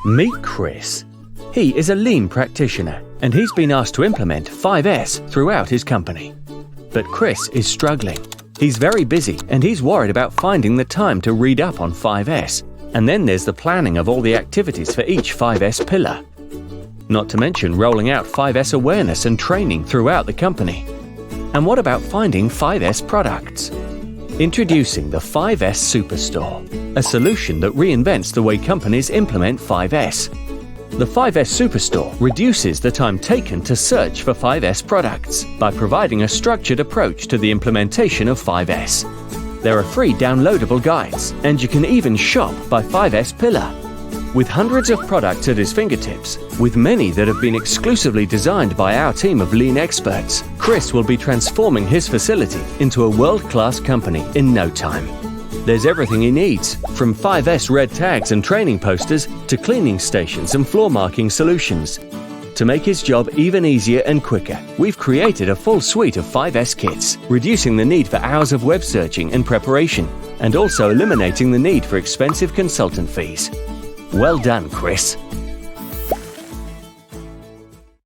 Meet Chris. He is a lean practitioner and he's been asked to implement 5S throughout his company. But Chris is struggling. He's very busy and he's worried about finding the time to read up on 5S. And then there's the planning of all the activities for each 5S pillar. Not to mention rolling out 5S awareness and training throughout the company. And what about finding 5S products? Introducing the 5S Superstore, a solution that reinvents the way companies implement 5S. The 5S Superstore reduces the time taken to search for 5S products by providing a structured approach to the implementation of 5S. There are free downloadable guides, and you can even shop by 5S pillar. With hundreds of products at his fingertips, with many that have been exclusively designed by our team of lean experts, Chris will be transforming his facility into a world-class company in no time. There's everything he needs, from 5S red tags and training posters to cleaning stations and floor marking solutions. To make his job even easier and quicker, we've created a full suite of 5S kits, reducing the need for hours of web searching and preparation, and also eliminating the need for expensive consultant fees. Well done, Chris.